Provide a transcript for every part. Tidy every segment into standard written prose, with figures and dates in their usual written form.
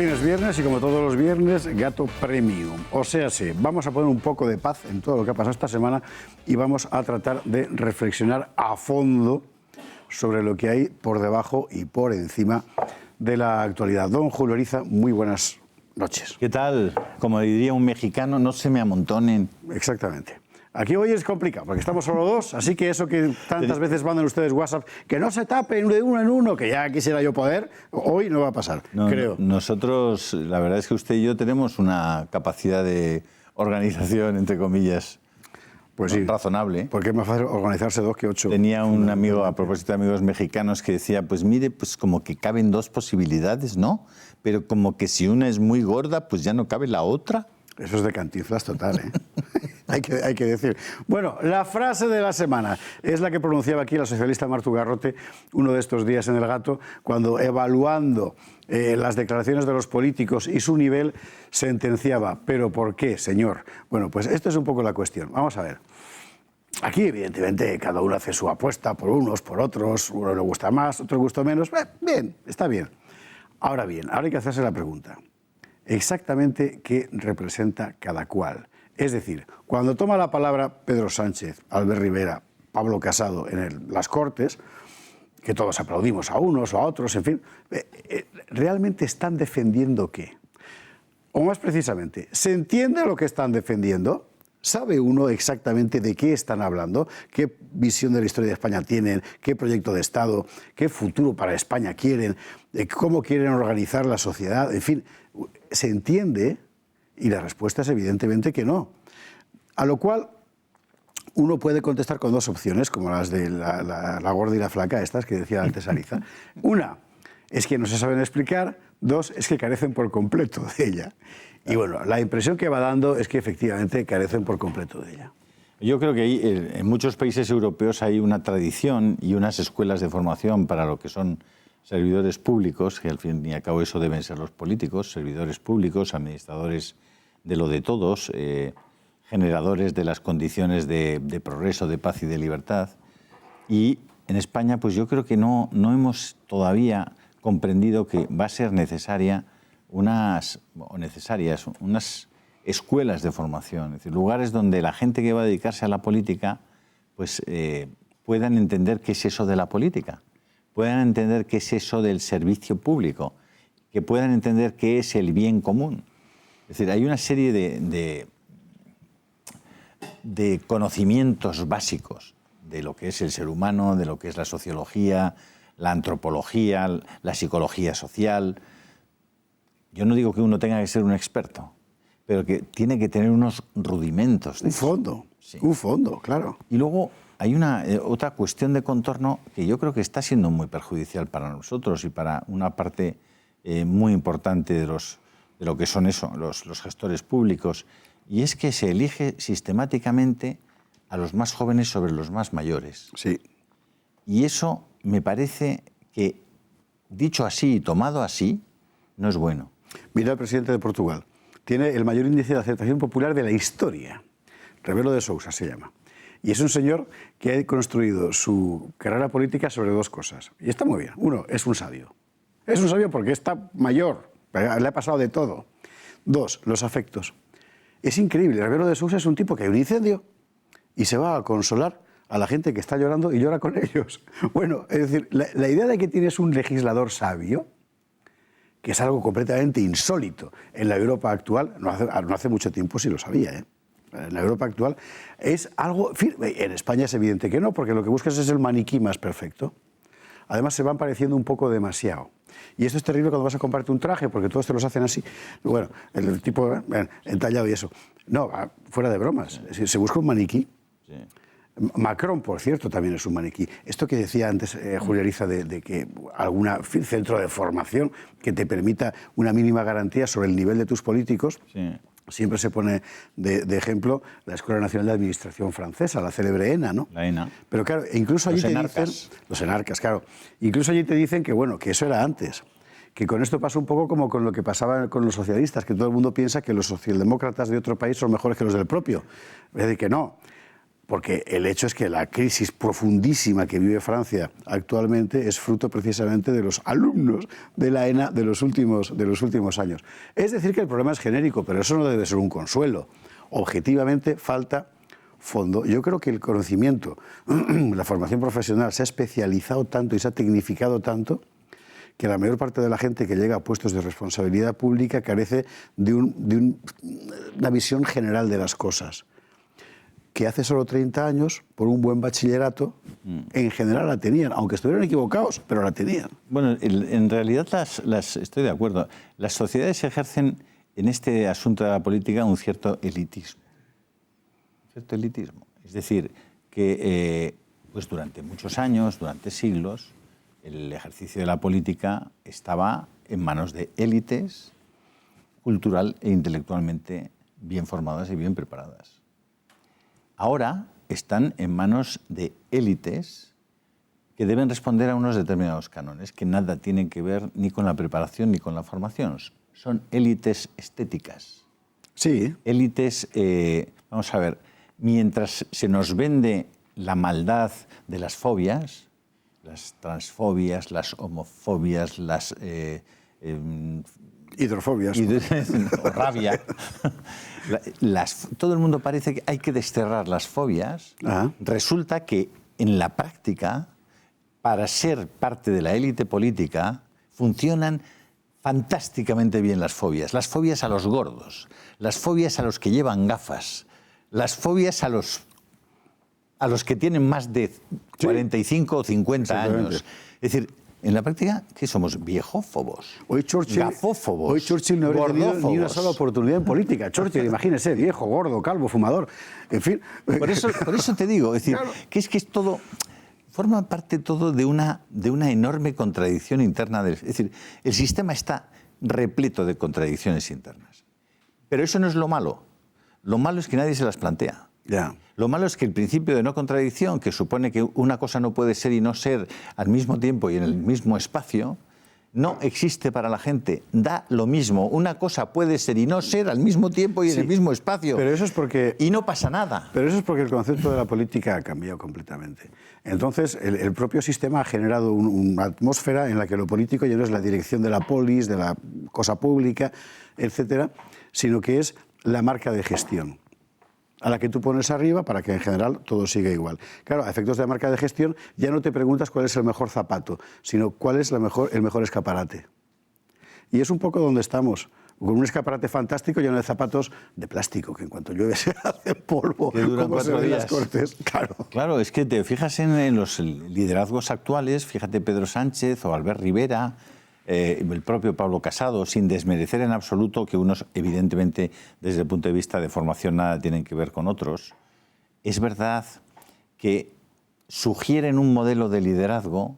fin es viernes y como todos los viernes, Gato Premium. O sea, sí, vamos a poner un poco de paz en todo lo que ha pasado esta semana y vamos a tratar de reflexionar a fondo sobre lo que hay por debajo y por encima de la actualidad. Don Julio Ariza, muy buenas noches. ¿Qué tal? Como diría un mexicano, no se me amontonen. Exactamente. Aquí hoy es complicado, porque estamos solo dos, así que eso que tantas veces mandan ustedes WhatsApp, que no se tapen de uno en uno, que ya quisiera yo poder, hoy no va a pasar, creo. Nosotros, la verdad es que usted y yo tenemos una capacidad de organización, entre comillas, pues sí, razonable. Porque es más fácil organizarse 2 que 8. Tenía un amigo, a propósito de amigos mexicanos, que decía, pues mire, pues como que caben 2 posibilidades, ¿no? Pero como que si una es muy gorda, pues ya no cabe la otra. Eso es de Cantinflas total, ¿eh? hay que decir. Bueno, la frase de la semana es la que pronunciaba aquí la socialista Martu Garrote uno de estos días en El Gato, cuando evaluando las declaraciones de los políticos y su nivel, sentenciaba, ¿pero por qué, señor? Bueno, pues esto es un poco la cuestión. Vamos a ver. Aquí, evidentemente, cada uno hace su apuesta por unos, por otros, uno le gusta más, otro le gusta menos. Bien, está bien. Ahora bien, ahora hay que hacerse la pregunta. Exactamente qué representa cada cual. Es decir, cuando toma la palabra Pedro Sánchez, Albert Rivera, Pablo Casado en las Cortes, que todos aplaudimos a unos o a otros, en fin, ¿realmente están defendiendo qué? O más precisamente, ¿se entiende lo que están defendiendo? ¿Sabe uno exactamente de qué están hablando? ¿Qué visión de la historia de España tienen? ¿Qué proyecto de Estado? ¿Qué futuro para España quieren? ¿Cómo quieren organizar la sociedad? En fin, ¿se entiende? Y la respuesta es evidentemente que no. A lo cual uno puede contestar con 2 opciones, como las de la gorda y la flaca, estas que decía antes Ariza. Una es que no se saben explicar, 2 es que carecen por completo de ella. Y bueno, la impresión que va dando es que efectivamente carecen por completo de ella. Yo creo que en muchos países europeos hay una tradición y unas escuelas de formación para lo que son servidores públicos, que al fin y al cabo eso deben ser los políticos, servidores públicos, administradores de lo de todos, generadores de las condiciones de progreso, de paz y de libertad. Y en España, pues yo creo que no hemos todavía comprendido que va a ser necesarias unas escuelas de formación, es decir, lugares donde la gente que va a dedicarse a la política pues, puedan entender qué es eso de la política, puedan entender qué es eso del servicio público, que puedan entender qué es el bien común. Es decir, hay una serie de conocimientos básicos de lo que es el ser humano, de lo que es la sociología, la antropología, la psicología social. Yo no digo que uno tenga que ser un experto, pero que tiene que tener unos rudimentos. Un fondo, sí. Un fondo, claro. Y luego hay otra cuestión de contorno que yo creo que está siendo muy perjudicial para nosotros y para una parte muy importante de lo que son los gestores públicos, y es que se elige sistemáticamente a los más jóvenes sobre los más mayores. Sí. Y eso me parece que, dicho así y tomado así, no es bueno. Mira el presidente de Portugal. Tiene el mayor índice de aceptación popular de la historia. Rebelo de Sousa se llama. Y es un señor que ha construido su carrera política sobre 2 cosas. Y está muy bien. Uno, es un sabio. Es un sabio porque está mayor, le ha pasado de todo. 2, los afectos. Es increíble. Rebelo de Sousa es un tipo que hay un incendio y se va a consolar a la gente que está llorando y llora con ellos. Bueno, es decir, la idea de que tienes un legislador sabio, que es algo completamente insólito en la Europa actual, no hace mucho tiempo sí lo sabía, ¿eh? En la Europa actual es algo... En España es evidente que no, porque lo que buscas es el maniquí más perfecto. Además se van pareciendo un poco demasiado. Y esto es terrible cuando vas a comprarte un traje, porque todos te los hacen así. Bueno, el tipo entallado y eso. No, fuera de bromas. Es decir, se busca un maniquí. Sí. Macron, por cierto, también es un maniquí. Esto que decía antes Julio Ariza de que algún centro de formación que te permita una mínima garantía sobre el nivel de tus políticos, sí. Siempre se pone de ejemplo la Escuela Nacional de Administración francesa, la célebre ENA, ¿no? La ENA. Pero claro, incluso allí te dicen... Los enarcas, claro. Incluso allí te dicen que, bueno, que eso era antes. Que con esto pasa un poco como con lo que pasaba con los socialistas, que todo el mundo piensa que los socialdemócratas de otro país son mejores que los del propio. Es decir, que no. porque el hecho es que la crisis profundísima que vive Francia actualmente es fruto precisamente de los alumnos de la ENA de los últimos años. Es decir, que el problema es genérico, pero eso no debe ser un consuelo. Objetivamente falta fondo. Yo creo que el conocimiento, la formación profesional se ha especializado tanto y se ha tecnificado tanto que la mayor parte de la gente que llega a puestos de responsabilidad pública carece de una visión general de las cosas. Que hace solo 30 años, por un buen bachillerato, en general la tenían, aunque estuvieran equivocados, pero la tenían. Bueno, en realidad estoy de acuerdo. Las sociedades ejercen en este asunto de la política un cierto elitismo. Es decir, que pues durante muchos años, durante siglos, el ejercicio de la política estaba en manos de élites cultural e intelectualmente bien formadas y bien preparadas. Ahora están en manos de élites que deben responder a unos determinados cánones que nada tienen que ver ni con la preparación ni con la formación. Son élites estéticas. Sí. Élites, vamos a ver, mientras se nos vende la maldad de las fobias, las transfobias, las homofobias, las... hidrofobias. Rabia. Todo el mundo parece que hay que desterrar las fobias. Ajá. Resulta que en la práctica, para ser parte de la élite política, funcionan fantásticamente bien las fobias. Las fobias a los gordos, las fobias a los que llevan gafas, las fobias a los que tienen más de 45 o 50 años. Es decir, en la práctica, ¿qué somos? Viejófobos, gafófobos, Hoy Churchill no habría tenido ni una sola oportunidad en política. Churchill, imagínese, viejo, gordo, calvo, fumador, en fin. Por eso te digo, es decir, claro, que es todo... Forma parte todo de una enorme contradicción interna. Es decir, el sistema está repleto de contradicciones internas. Pero eso no es lo malo. Lo malo es que nadie se las plantea. Ya. Lo malo es que el principio de no contradicción, que supone que una cosa no puede ser y no ser al mismo tiempo y en el mismo espacio, no existe para la gente. Da lo mismo. Una cosa puede ser y no ser al mismo tiempo y en el mismo espacio. Pero eso es porque... Y no pasa nada. Pero eso es porque el concepto de la política ha cambiado completamente. Entonces, el propio sistema ha generado una atmósfera en la que lo político ya no es la dirección de la polis, de la cosa pública, etcétera, sino que es la marca de gestión a la que tú pones arriba para que en general todo siga igual. Claro, a efectos de marca de gestión ya no te preguntas cuál es el mejor zapato, sino cuál es el mejor escaparate. Y es un poco donde estamos, con un escaparate fantástico lleno de zapatos de plástico, que en cuanto llueve se hace polvo, que duran 4 días. Las cortes. Claro, es que te fijas en los liderazgos actuales, fíjate Pedro Sánchez o Albert Rivera, el propio Pablo Casado, sin desmerecer en absoluto que unos, evidentemente, desde el punto de vista de formación nada tienen que ver con otros, es verdad que sugieren un modelo de liderazgo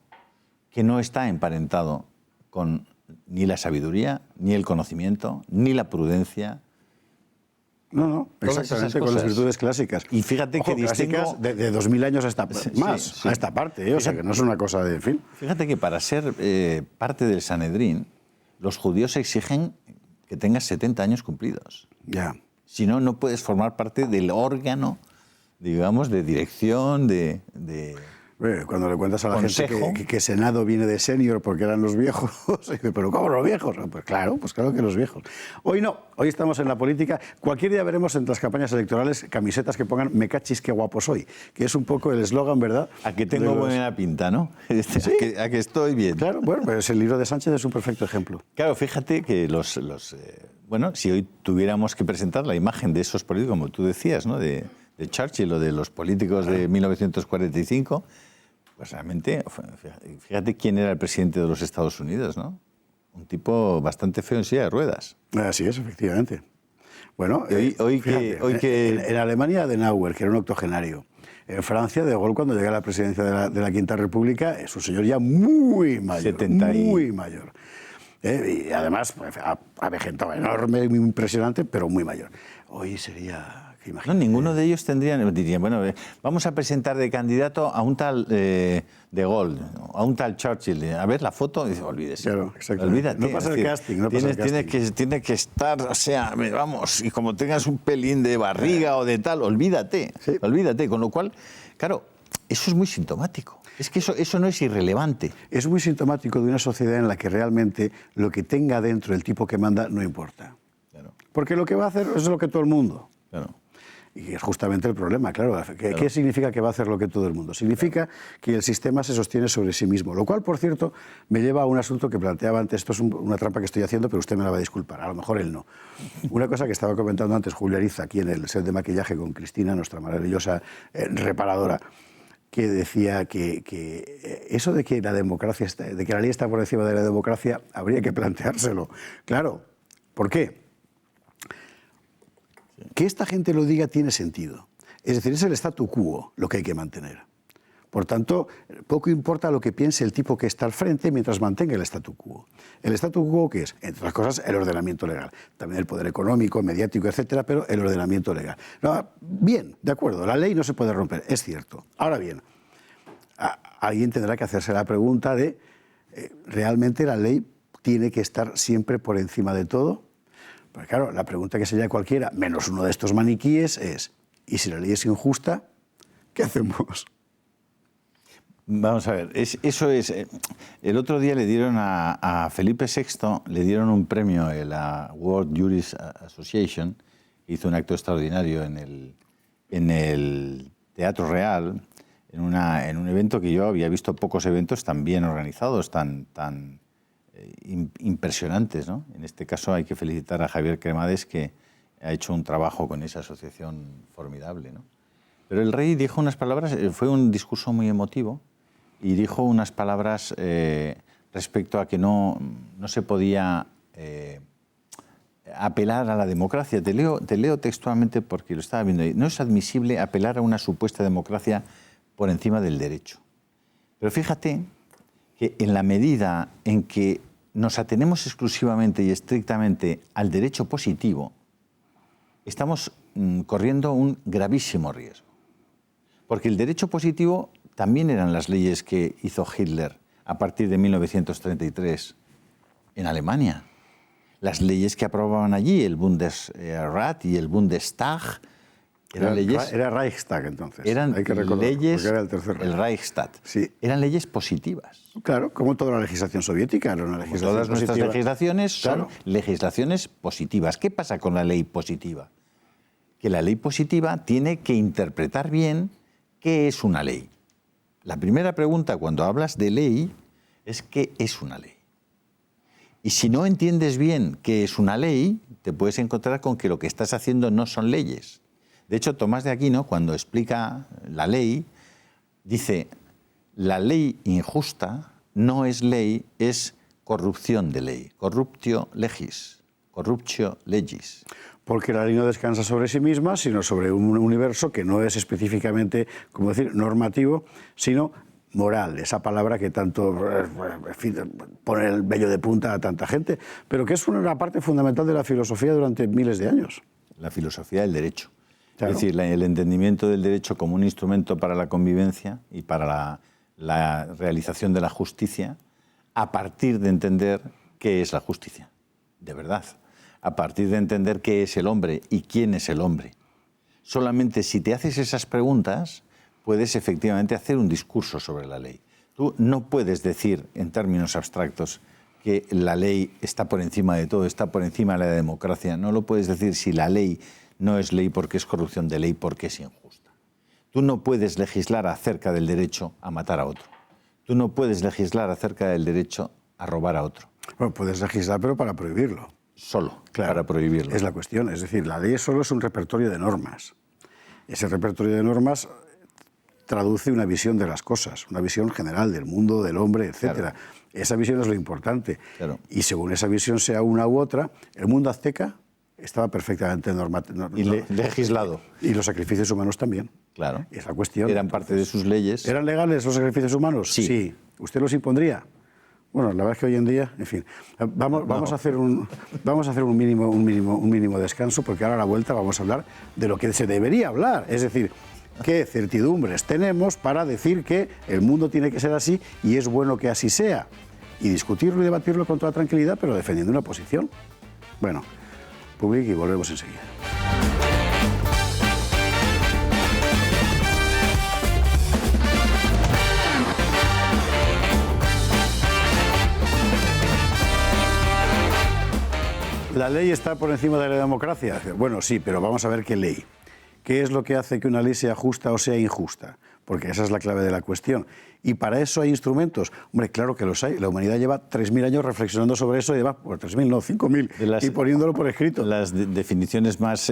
que no está emparentado con ni la sabiduría, ni el conocimiento, ni la prudencia. No, exactamente, con las virtudes clásicas. Y fíjate que clásicas de 2000 años hasta más, a esta parte, o sea, que no es una cosa de fin. Fíjate que para ser parte del Sanedrín, los judíos exigen que tengas 70 años cumplidos. Ya. Si no, no puedes formar parte del órgano, digamos, de dirección, Cuando le cuentas a la consejo. Gente que Senado viene de senior porque eran los viejos, pero ¿cómo los viejos? Pues claro que los viejos. Hoy no, hoy estamos en la política. Cualquier día veremos en las campañas electorales camisetas que pongan "me cachis qué guapo soy", que es un poco el eslogan, ¿verdad? A que tengo buena pinta, ¿no? ¿Sí? A que estoy bien. Claro, bueno, pues el libro de Sánchez es un perfecto ejemplo. Claro, fíjate que bueno, si hoy tuviéramos que presentar la imagen de esos políticos, como tú decías, ¿no? de Churchill o de los políticos de 1945... Pues realmente, fíjate quién era el presidente de los Estados Unidos, ¿no? Un tipo bastante feo en silla de ruedas. Así es, efectivamente. Bueno, en Alemania, Adenauer, que era un octogenario. En Francia, De Gaulle, cuando llega a la presidencia de la Quinta República, es un señor ya muy mayor. Muy mayor. Y además, avejentado, enorme, muy impresionante, pero muy mayor. Hoy sería... No, ninguno de ellos dirían, bueno, vamos a presentar de candidato a un tal de Gaulle, a un tal Churchill. A ver la foto, y dice, olvídese. Claro, exactamente. Olvídate. No pasa el casting, no pasa el casting. Tiene que estar, o sea, vamos, y como tengas un pelín de barriga o de tal, olvídate. Sí. Olvídate. Con lo cual, claro, eso es muy sintomático. Es que eso no es irrelevante. Es muy sintomático de una sociedad en la que realmente lo que tenga dentro el tipo que manda no importa. Claro. Porque lo que va a hacer es lo que todo el mundo. Claro. Y es justamente el problema, claro. ¿Qué significa que va a hacer lo que todo el mundo? Significa que el sistema se sostiene sobre sí mismo. Lo cual, por cierto, me lleva a un asunto que planteaba antes. Esto es una trampa que estoy haciendo, pero usted me la va a disculpar. A lo mejor él no. Una cosa que estaba comentando antes Julio Ariza, aquí en el set de maquillaje con Cristina, nuestra maravillosa reparadora, que decía que eso de que la democracia, de que la ley está por encima de la democracia, habría que planteárselo. Claro, ¿por qué? Que esta gente lo diga tiene sentido. Es decir, es el statu quo lo que hay que mantener. Por tanto, poco importa lo que piense el tipo que está al frente mientras mantenga el statu quo. ¿El statu quo qué es? Entre otras cosas, el ordenamiento legal. También el poder económico, mediático, etcétera, pero el ordenamiento legal. No, bien, de acuerdo, la ley no se puede romper, es cierto. Ahora bien, alguien tendrá que hacerse la pregunta de, ¿realmente la ley tiene que estar siempre por encima de todo? Porque claro, la pregunta que sería cualquiera, menos uno de estos maniquíes, es, ¿y si la ley es injusta, qué hacemos? Vamos a ver, eso es... El otro día le dieron a Felipe VI, le dieron un premio en la World Jurist Association, hizo un acto extraordinario en el Teatro Real, en un evento que yo había visto pocos eventos tan bien organizados, tan impresionantes, ¿no? En este caso hay que felicitar a Javier Cremades, que ha hecho un trabajo con esa asociación formidable, ¿no? Pero el rey dijo unas palabras, fue un discurso muy emotivo, y dijo unas palabras respecto a que no se podía apelar a la democracia. Te leo textualmente porque lo estaba viendo ahí. No es admisible apelar a una supuesta democracia por encima del derecho. Pero fíjate que en la medida en que nos atenemos exclusivamente y estrictamente al derecho positivo, estamos corriendo un gravísimo riesgo. Porque el derecho positivo también eran las leyes que hizo Hitler a partir de 1933 en Alemania. Las leyes que aprobaban allí, el Bundesrat y el Bundestag, eran leyes... Era Reichstag entonces. Eran hay que leyes, era el tercer el Reichstag. Sí. Eran leyes positivas. Claro, como toda la legislación soviética era una legislación todas nuestras positiva. legislaciones son Claro. legislaciones positivas. ¿Qué pasa con la ley positiva? Que la ley positiva tiene que interpretar bien qué es una ley. La primera pregunta cuando hablas de ley es ¿qué es una ley? Y si no entiendes bien qué es una ley, te puedes encontrar con que lo que estás haciendo no son leyes. De hecho, Tomás de Aquino, cuando explica la ley, dice, la ley injusta no es ley, es corrupción de ley. Corruptio legis. Corruptio legis. Porque la ley no descansa sobre sí misma, sino sobre un universo que no es específicamente, como decir, normativo, sino moral, esa palabra que tanto en fin, pone el vello de punta a tanta gente, pero que es una parte fundamental de la filosofía durante miles de años. La filosofía del derecho. Claro. Es decir, el entendimiento del derecho como un instrumento para la convivencia y para la realización de la justicia, a partir de entender qué es la justicia, de verdad. A partir de entender qué es el hombre y quién es el hombre. Solamente si te haces esas preguntas, puedes efectivamente hacer un discurso sobre la ley. Tú no puedes decir, en términos abstractos, que la ley está por encima de todo, está por encima de la democracia. No lo puedes decir si la ley no es ley porque es corrupción de ley, porque es injusta. Tú no puedes legislar acerca del derecho a matar a otro. Tú no puedes legislar acerca del derecho a robar a otro. Bueno, puedes legislar, pero para prohibirlo. Solo, Claro, para prohibirlo. Es la cuestión. Es decir, la ley solo es un repertorio de normas. Ese repertorio de normas traduce una visión de las cosas, una visión general del mundo, del hombre, etc. Claro. Esa visión es lo importante. Claro. Y según esa visión sea una u otra, el mundo azteca estaba perfectamente legislado. Y los sacrificios humanos también. Claro. Es la cuestión. Eran parte de sus leyes. ¿Eran legales los sacrificios humanos? Sí. ¿Usted los impondría? Bueno, la verdad es que hoy en día, en fin, vamos a hacer un mínimo descanso, porque ahora a la vuelta vamos a hablar de lo que se debería hablar, es decir, qué certidumbres tenemos para decir que el mundo tiene que ser así y es bueno que así sea, y discutirlo y debatirlo con toda tranquilidad, pero defendiendo una posición. Bueno, public y volvemos enseguida. ¿La ley está por encima de la democracia? Bueno, sí, pero vamos a ver qué ley. ¿Qué es lo que hace que una ley sea justa o sea injusta? Porque esa es la clave de la cuestión. Y para eso hay instrumentos. Hombre, claro que los hay. La humanidad lleva 3.000 años reflexionando sobre eso y lleva, por 3.000, no, 5.000, y poniéndolo por escrito. Las definiciones más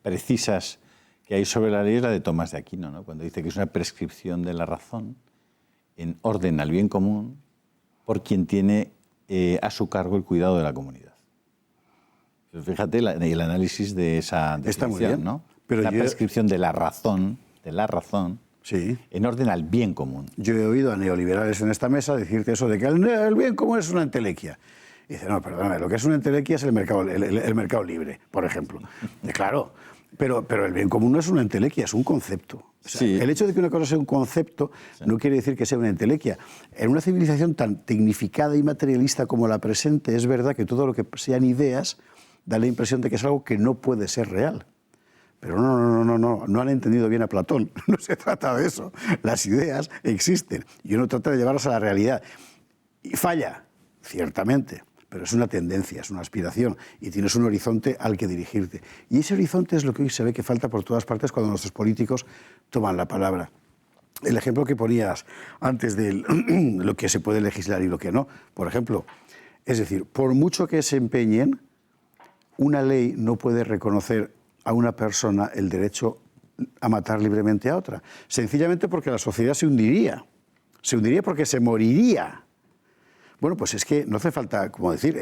precisas que hay sobre la ley es la de Tomás de Aquino, ¿no? Cuando dice que es una prescripción de la razón en orden al bien común por quien tiene a su cargo el cuidado de la comunidad. Fíjate el análisis de esa definición, está muy bien, ¿no? Pero la prescripción de la razón, sí, en orden al bien común. Yo he oído a neoliberales en esta mesa decirte eso de que el bien común es una entelequia. Y dice, no, perdóname, lo que es una entelequia es el mercado libre, por ejemplo. Y claro, pero el bien común no es una entelequia, es un concepto. O sea, sí. El hecho de que una cosa sea un concepto no quiere decir que sea una entelequia. En una civilización tan tecnificada y materialista como la presente, es verdad que todo lo que sean ideas da la impresión de que es algo que no puede ser real. Pero no han entendido bien a Platón. No se trata de eso. Las ideas existen y uno trata de llevarlas a la realidad. Y falla, ciertamente, pero es una tendencia, es una aspiración y tienes un horizonte al que dirigirte. Y ese horizonte es lo que hoy se ve que falta por todas partes cuando nuestros políticos toman la palabra. El ejemplo que ponías antes de lo que se puede legislar y lo que no, por ejemplo, es decir, por mucho que se empeñen, una ley no puede reconocer a una persona el derecho a matar libremente a otra. Sencillamente porque la sociedad se hundiría. Se hundiría porque se moriría. Bueno, pues es que no hace falta, como decir,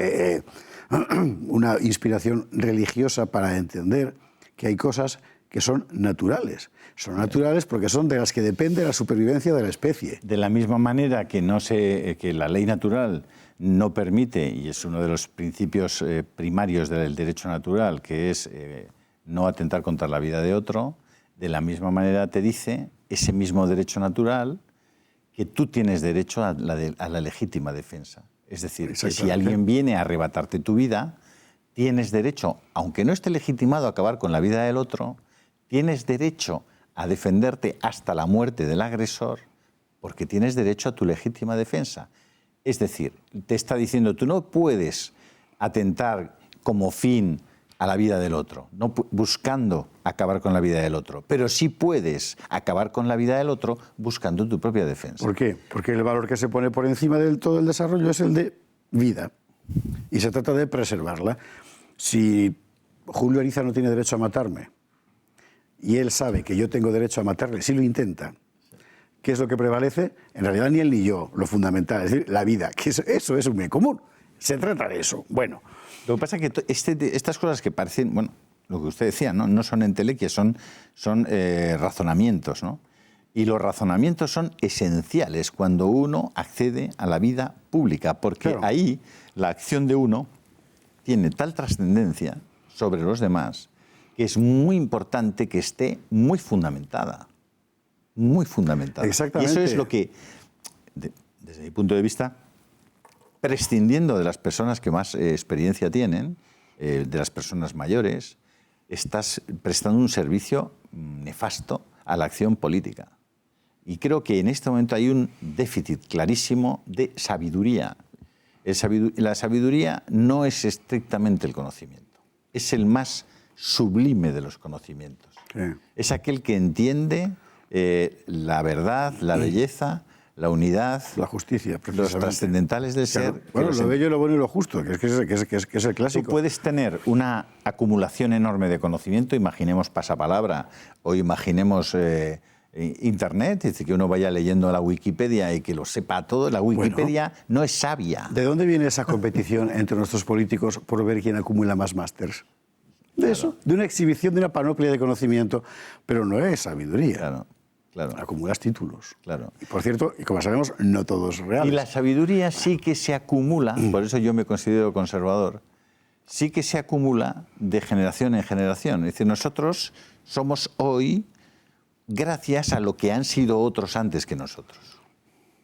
una inspiración religiosa para entender que hay cosas que son naturales. Son naturales porque son de las que depende la supervivencia de la especie. De la misma manera que que la ley natural no permite, y es uno de los principios primarios del derecho natural, que es no atentar contra la vida de otro, de la misma manera te dice ese mismo derecho natural que tú tienes derecho a la legítima defensa. Es decir, que si alguien viene a arrebatarte tu vida, tienes derecho, aunque no esté legitimado a acabar con la vida del otro, tienes derecho a defenderte hasta la muerte del agresor porque tienes derecho a tu legítima defensa. Es decir, te está diciendo, tú no puedes atentar como fin a la vida del otro, no buscando acabar con la vida del otro, pero sí puedes acabar con la vida del otro buscando tu propia defensa. ¿Por qué? Porque el valor que se pone por encima del todo el desarrollo es el de vida y se trata de preservarla. Si Julio Ariza no tiene derecho a matarme y él sabe que yo tengo derecho a matarle, si lo intenta, ¿qué es lo que prevalece? En realidad ni él ni yo, lo fundamental, es decir, la vida, que eso es un bien común. Se trata de eso. Bueno. Lo que pasa es que estas cosas que parecen, bueno, lo que usted decía, no son entelequias, son razonamientos, ¿no? Y los razonamientos son esenciales cuando uno accede a la vida pública, porque claro, ahí la acción de uno tiene tal trascendencia sobre los demás que es muy importante que esté muy fundamentada. Muy fundamentada. Exactamente. Y eso es lo que, desde mi punto de vista, prescindiendo de las personas que más experiencia tienen, de las personas mayores, estás prestando un servicio nefasto a la acción política. Y creo que en este momento hay un déficit clarísimo de sabiduría. La sabiduría no es estrictamente el conocimiento, es el más sublime de los conocimientos. Sí. Es aquel que entiende la verdad, la belleza, la unidad, la justicia, los trascendentales del ser. Claro. Bueno, lo bello, lo bueno y lo justo, que es el clásico. Tú puedes tener una acumulación enorme de conocimiento, imaginemos pasapalabra o imaginemos Internet, es decir, que uno vaya leyendo la Wikipedia y que lo sepa todo. La Wikipedia no es sabia. ¿De dónde viene esa competición entre nuestros políticos por ver quién acumula más másters? De eso, de una exhibición, de una panoplia de conocimiento, pero no es sabiduría. Claro. Claro. Acumulas títulos. Claro. Y por cierto, y como sabemos, no todos reales. Y la sabiduría sí que se acumula, por eso yo me considero conservador, sí que se acumula de generación en generación. Es decir, nosotros somos hoy gracias a lo que han sido otros antes que nosotros.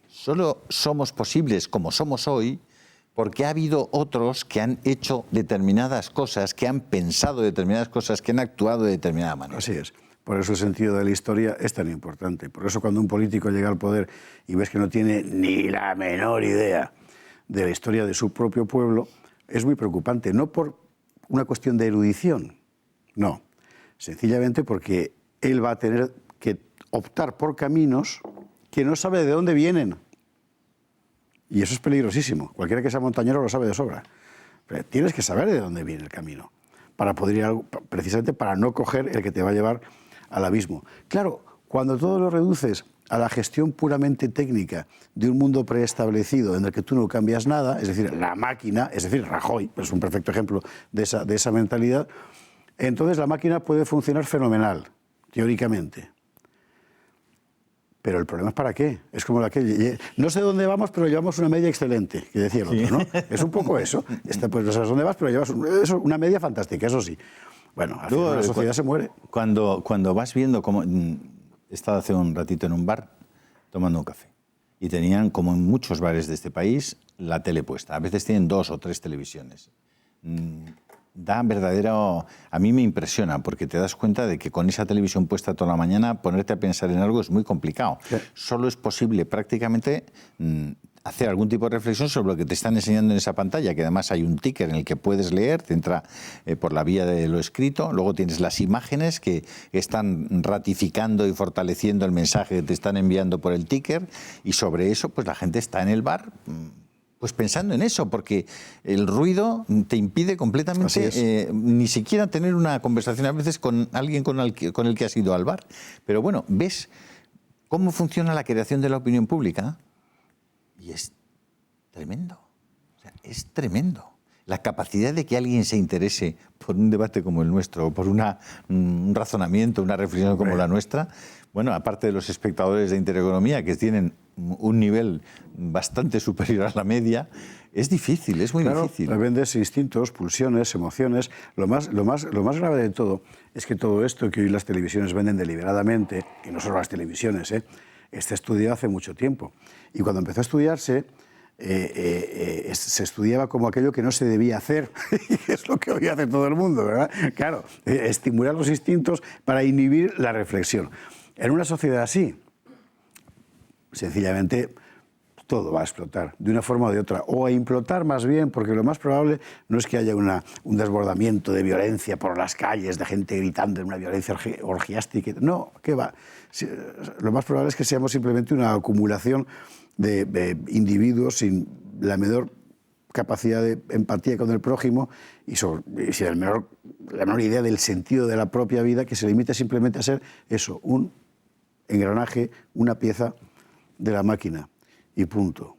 Solo somos posibles como somos hoy porque ha habido otros que han hecho determinadas cosas, que han pensado determinadas cosas, que han actuado de determinada manera. Así es. Por eso el sentido de la historia es tan importante. Por eso cuando un político llega al poder y ves que no tiene ni la menor idea de la historia de su propio pueblo, es muy preocupante. No por una cuestión de erudición, no. Sencillamente porque él va a tener que optar por caminos que no sabe de dónde vienen. Y eso es peligrosísimo. Cualquiera que sea montañero lo sabe de sobra. Pero tienes que saber de dónde viene el camino para poder ir precisamente para no coger el que te va a llevar al abismo. Claro, cuando todo lo reduces a la gestión puramente técnica de un mundo preestablecido en el que tú no cambias nada, es decir, la máquina, es decir, Rajoy es un perfecto ejemplo de esa mentalidad, entonces la máquina puede funcionar fenomenal, teóricamente. Pero el problema es para qué. Es como la que no sé dónde vamos, pero llevamos una media excelente, que decía el otro, ¿no? Es un poco eso. Pues no sabes dónde vas, pero llevas una media fantástica, eso sí. Bueno, al final la sociedad se muere. Cuando vas viendo cómo... He estado hace un ratito en un bar tomando un café y tenían, como en muchos bares de este país, la tele puesta. A veces tienen 2 o 3 televisiones. Da verdadero... A mí me impresiona porque te das cuenta de que con esa televisión puesta toda la mañana ponerte a pensar en algo es muy complicado. Sí. Solo es posible prácticamente hacer algún tipo de reflexión sobre lo que te están enseñando en esa pantalla, que además hay un ticker en el que puedes leer, te entra por la vía de lo escrito, luego tienes las imágenes que están ratificando y fortaleciendo el mensaje que te están enviando por el ticker, y sobre eso pues la gente está en el bar pues pensando en eso, porque el ruido te impide completamente ni siquiera tener una conversación a veces con alguien con el que has ido al bar. Pero bueno, ves cómo funciona la creación de la opinión pública y es tremendo. O sea, es tremendo. La capacidad de que alguien se interese por un debate como el nuestro, o por un razonamiento, una reflexión como la nuestra, bueno, aparte de los espectadores de Intereconomía, que tienen un nivel bastante superior a la media, es difícil, es muy difícil. Vendes instintos, pulsiones, emociones. Lo más grave de todo es que todo esto que hoy las televisiones venden deliberadamente, y no solo las televisiones, está estudiado hace mucho tiempo. Y cuando empezó a estudiarse, se estudiaba como aquello que no se debía hacer, y es lo que hoy hace todo el mundo, ¿verdad? Claro, estimular los instintos para inhibir la reflexión. En una sociedad así, sencillamente todo va a explotar, de una forma o de otra, o a implotar más bien, porque lo más probable no es que haya un desbordamiento de violencia por las calles, de gente gritando en una violencia orgiástica. No, ¿qué va? Lo más probable es que seamos simplemente una acumulación de individuos sin la menor capacidad de empatía con el prójimo y sin la menor idea del sentido de la propia vida, que se limite simplemente a ser eso, un engranaje, una pieza de la máquina y punto.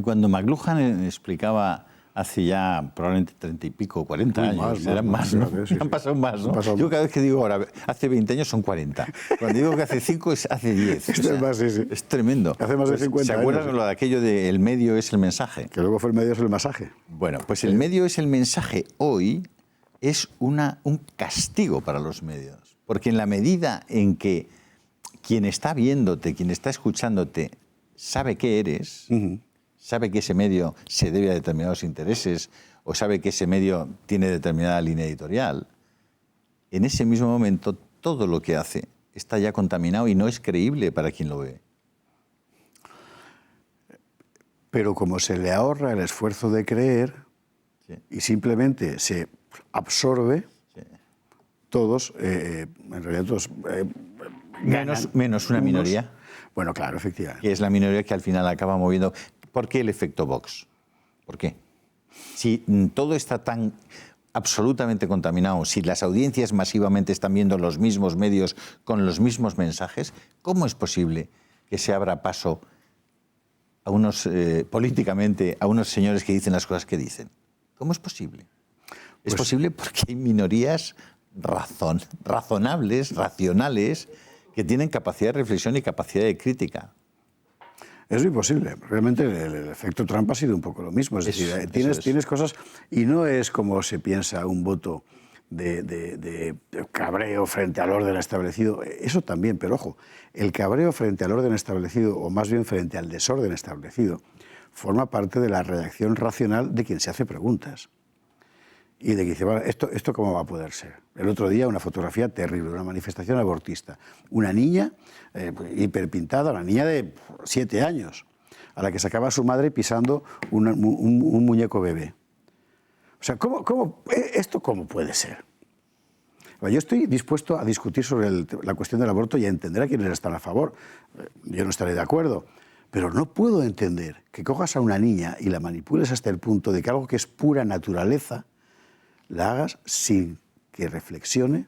Cuando McLuhan explicaba hace ya probablemente 30 y pico, 40 años, eran más, ¿no? Sí, han pasado más, ¿no? Yo cada vez que digo ahora, hace 20 años son 40. Cuando digo que hace 5 es hace 10. O sea, más, sí. Es tremendo. Hace más de 50 años. ¿Se acuerdan de lo de aquello de el medio es el mensaje? Que luego fue el medio es el masaje. Bueno, pues el medio es el mensaje hoy es un castigo para los medios. Porque en la medida en que quien está viéndote, quien está escuchándote, sabe qué eres, sabe que ese medio se debe a determinados intereses o sabe que ese medio tiene determinada línea editorial, en ese mismo momento todo lo que hace está ya contaminado y no es creíble para quien lo ve. Pero como se le ahorra el esfuerzo de creer y simplemente se absorbe, todos, en realidad todos... menos una minoría. Bueno, claro, efectivamente. Que es la minoría que al final acaba moviendo. ¿Por qué el efecto Vox? ¿Por qué? Si todo está tan absolutamente contaminado, si las audiencias masivamente están viendo los mismos medios con los mismos mensajes, ¿cómo es posible que se abra paso a políticamente a unos señores que dicen las cosas que dicen? ¿Cómo es posible? Es posible porque hay minorías razonables, racionales, que tienen capacidad de reflexión y capacidad de crítica. Es muy posible. Realmente el efecto Trump ha sido un poco lo mismo. Es decir, tienes cosas y no es como se piensa un voto de cabreo frente al orden establecido. Eso también, pero ojo, el cabreo frente al orden establecido, o más bien frente al desorden establecido, forma parte de la reacción racional de quien se hace preguntas. Y de que dice, bueno, ¿esto cómo va a poder ser? El otro día una fotografía terrible, una manifestación abortista. Una niña hiperpintada, una niña de 7 años, a la que sacaba su madre pisando un muñeco bebé. O sea, ¿esto cómo puede ser? Yo estoy dispuesto a discutir sobre la cuestión del aborto y a entender a quienes están a favor. Yo no estaré de acuerdo. Pero no puedo entender que cojas a una niña y la manipules hasta el punto de que algo que es pura naturaleza la hagas sin que reflexione,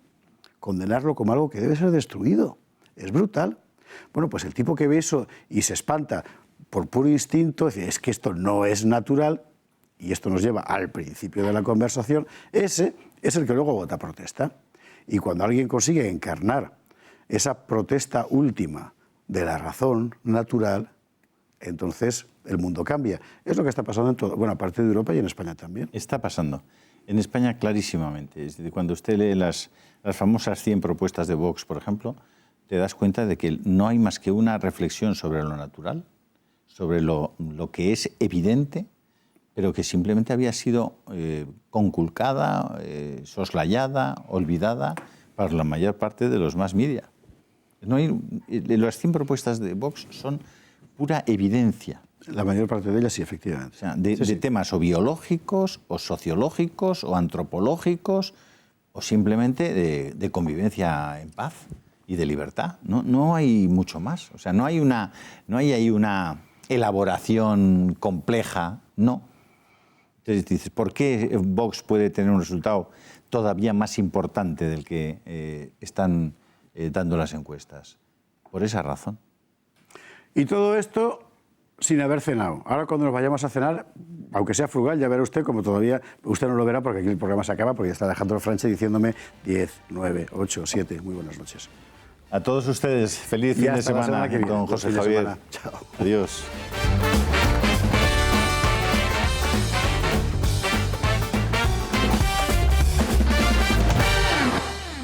condenarlo como algo que debe ser destruido. Es brutal. Bueno, pues el tipo que ve eso y se espanta por puro instinto, dice, es que esto no es natural, y esto nos lleva al principio de la conversación, ese es el que luego vota protesta. Y cuando alguien consigue encarnar esa protesta última de la razón natural, entonces el mundo cambia. Es lo que está pasando en toda buena parte de Europa y en España también. Está pasando. En España clarísimamente. Es decir, cuando usted lee las famosas 100 propuestas de Vox, por ejemplo, te das cuenta de que no hay más que una reflexión sobre lo natural, sobre lo que es evidente, pero que simplemente había sido conculcada, soslayada, olvidada para la mayor parte de los mass media. Las 100 propuestas de Vox son pura evidencia. La mayor parte de ellas sí, efectivamente. O sea, de temas o biológicos, o sociológicos, o antropológicos, o simplemente de convivencia en paz y de libertad. No hay mucho más. O sea, no hay ahí una elaboración compleja, no. Entonces dices, ¿por qué Vox puede tener un resultado todavía más importante del que están dando las encuestas? Por esa razón. Y todo esto sin haber cenado. Ahora cuando nos vayamos a cenar, aunque sea frugal, ya verá usted como todavía, usted no lo verá porque aquí el programa se acaba, porque ya está Alejandro Franche diciéndome 10, 9, 8, 7. Muy buenas noches. A todos ustedes, feliz fin de semana, don José Javier. Chao. Adiós.